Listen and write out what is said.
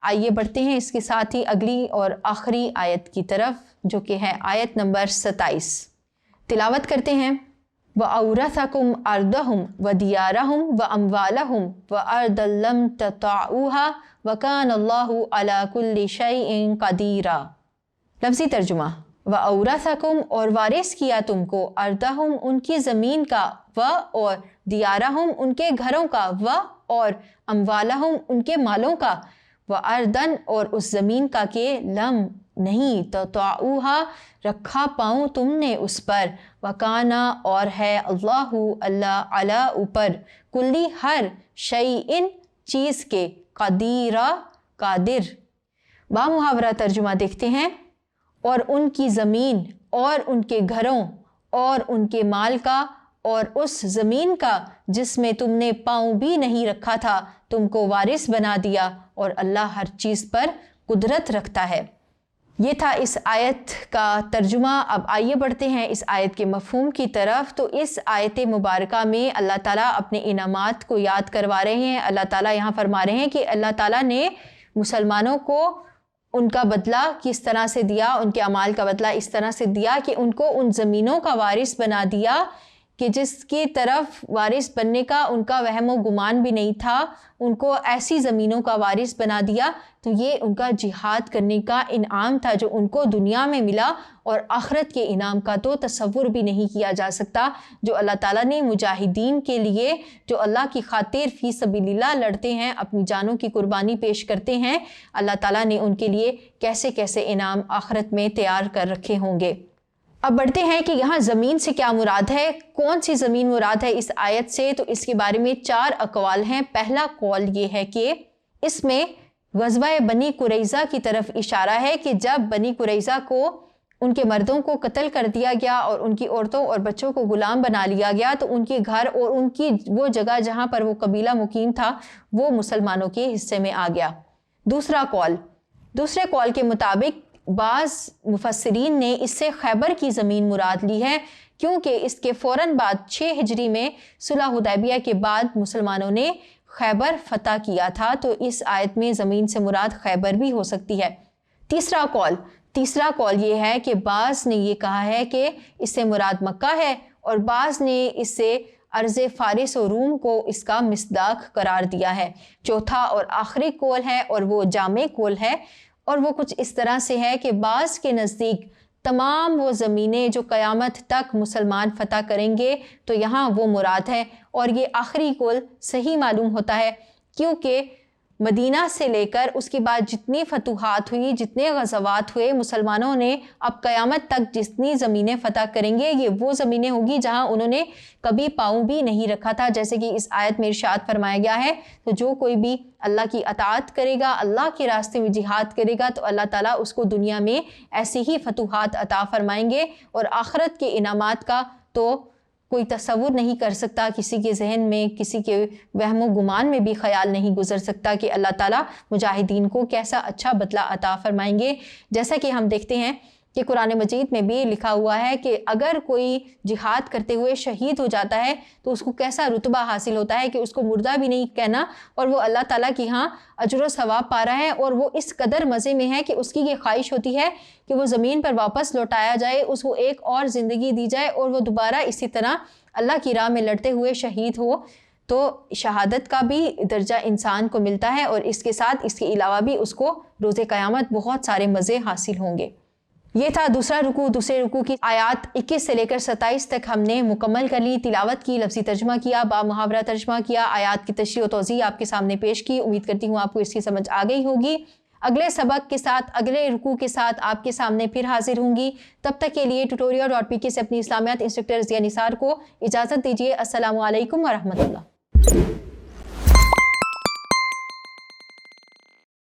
آئیے بڑھتے ہیں اس کے ساتھ ہی اگلی اور آخری آیت کی طرف، جو کہ ہے آیت نمبر 27۔ تلاوت کرتے ہیں۔ وَأَوْرَثَكُمْ أَرْضَهُمْ وَدِيَارَهُمْ وَأَمْوَالَهُمْ وَأَرْضًا لَّمْ تَطَئُوهَا وَكَانَ اللَّهُ عَلَى كُلِّ شَيْءٍ قَدِيرًا۔ لفظی ترجمہ، وَأَوْرَثَكُمْ اور وارث کیا تم کو، أَرْضَهُمْ ان کی زمین کا، اور دیارہم ان کے گھروں کا، اور اموالہم ان کے مالوں کا، وَأَرْضًا اور اس زمین کا کہ لم نہیں تطاؤها رکھا پاؤں تم نے اس پر، وکانا اور ہے اللہ علی اوپر، کلی ہر شیئن چیز کے، قدیرہ قادر۔ بامحاورہ ترجمہ دیکھتے ہیں۔ اور ان کی زمین اور ان کے گھروں اور ان کے مال کا اور اس زمین کا جس میں تم نے پاؤں بھی نہیں رکھا تھا تم کو وارث بنا دیا، اور اللہ ہر چیز پر قدرت رکھتا ہے۔ یہ تھا اس آیت کا ترجمہ۔ اب آئیے بڑھتے ہیں اس آیت کے مفہوم کی طرف۔ تو اس آیت مبارکہ میں اللہ تعالیٰ اپنے انعامات کو یاد کروا رہے ہیں۔ اللہ تعالیٰ یہاں فرما رہے ہیں کہ اللہ تعالیٰ نے مسلمانوں کو ان کا بدلہ کس طرح سے دیا، ان کے اعمال کا بدلہ اس طرح سے دیا کہ ان کو ان زمینوں کا وارث بنا دیا کہ جس کی طرف وارث بننے کا ان کا وہم و گمان بھی نہیں تھا، ان کو ایسی زمینوں کا وارث بنا دیا۔ تو یہ ان کا جہاد کرنے کا انعام تھا جو ان کو دنیا میں ملا، اور آخرت کے انعام کا تو تصور بھی نہیں کیا جا سکتا، جو اللہ تعالیٰ نے مجاہدین کے لیے، جو اللہ کی خاطر فی سبیل اللہ لڑتے ہیں، اپنی جانوں کی قربانی پیش کرتے ہیں، اللہ تعالیٰ نے ان کے لیے کیسے کیسے انعام آخرت میں تیار کر رکھے ہوں گے۔ اب بڑھتے ہیں کہ یہاں زمین سے کیا مراد ہے، کون سی زمین مراد ہے اس آیت سے۔ تو اس کے بارے میں 4 اقوال ہیں۔ پہلا قول یہ ہے کہ اس میں غزوہ بنی قریظہ کی طرف اشارہ ہے کہ جب بنی قریظہ کو ان کے مردوں کو قتل کر دیا گیا اور ان کی عورتوں اور بچوں کو غلام بنا لیا گیا، تو ان کے گھر اور ان کی وہ جگہ جہاں پر وہ قبیلہ مقیم تھا وہ مسلمانوں کے حصے میں آ گیا۔ دوسرے قول کے مطابق بعض مفسرین نے اس سے خیبر کی زمین مراد لی ہے، کیونکہ اس کے فوراً بعد 6 ہجری میں صلح حدیبیہ کے بعد مسلمانوں نے خیبر فتح کیا تھا، تو اس آیت میں زمین سے مراد خیبر بھی ہو سکتی ہے۔ تیسرا قول یہ ہے کہ بعض نے یہ کہا ہے کہ اس سے مراد مکہ ہے، اور بعض نے اس سے ارض فارس و روم کو اس کا مصداق قرار دیا ہے۔ چوتھا اور آخری قول ہے، اور وہ جامع قول ہے، اور وہ کچھ اس طرح سے ہے کہ بعض کے نزدیک تمام وہ زمینیں جو قیامت تک مسلمان فتح کریں گے تو یہاں وہ مراد ہے، اور یہ آخری قول صحیح معلوم ہوتا ہے، کیونکہ مدینہ سے لے کر اس کے بعد جتنی فتوحات ہوئی، جتنے غزوات ہوئے، مسلمانوں نے اب قیامت تک جتنی زمینیں فتح کریں گے یہ وہ زمینیں ہوں گی جہاں انہوں نے کبھی پاؤں بھی نہیں رکھا تھا، جیسے کہ اس آیت میں ارشاد فرمایا گیا ہے۔ تو جو کوئی بھی اللہ کی اطاعت کرے گا، اللہ کے راستے میں جہاد کرے گا، تو اللہ تعالیٰ اس کو دنیا میں ایسی ہی فتوحات عطا فرمائیں گے، اور آخرت کے انعامات کا تو کوئی تصور نہیں کر سکتا، کسی کے ذہن میں، کسی کے وہم و گمان میں بھی خیال نہیں گزر سکتا کہ اللہ تعالیٰ مجاہدین کو کیسا اچھا بدلہ عطا فرمائیں گے۔ جیسا کہ ہم دیکھتے ہیں کہ قرآن مجید میں بھی لکھا ہوا ہے کہ اگر کوئی جہاد کرتے ہوئے شہید ہو جاتا ہے تو اس کو کیسا رتبہ حاصل ہوتا ہے کہ اس کو مردہ بھی نہیں کہنا، اور وہ اللہ تعالیٰ کی ہاں اجر و ثواب پا رہا ہے، اور وہ اس قدر مزے میں ہے کہ اس کی یہ خواہش ہوتی ہے کہ وہ زمین پر واپس لوٹایا جائے، اس کو ایک اور زندگی دی جائے، اور وہ دوبارہ اسی طرح اللہ کی راہ میں لڑتے ہوئے شہید ہو۔ تو شہادت کا بھی درجہ انسان کو ملتا ہے، اور اس کے ساتھ اس کے علاوہ بھی اس کو روز قیامت بہت سارے مزے حاصل ہوں گے۔ یہ تھا دوسرا رکوع۔ دوسرے رکوع کی آیات 21 سے لے کر 27 تک ہم نے مکمل کر لی، تلاوت کی، لفظی ترجمہ کیا، با محاورہ ترجمہ کیا، آیات کی تشریح و توضیح آپ کے سامنے پیش کی۔ امید کرتی ہوں آپ کو اس کی سمجھ آ گئی ہوگی۔ اگلے سبق کے ساتھ، اگلے رکوع کے ساتھ آپ کے سامنے پھر حاضر ہوں گی۔ تب تک کے لیے tutorial.pk سے اپنی اسلامیات انسٹرکٹر ضیاء نثار کو اجازت دیجیے۔ السلام علیکم ورحمۃ اللہ۔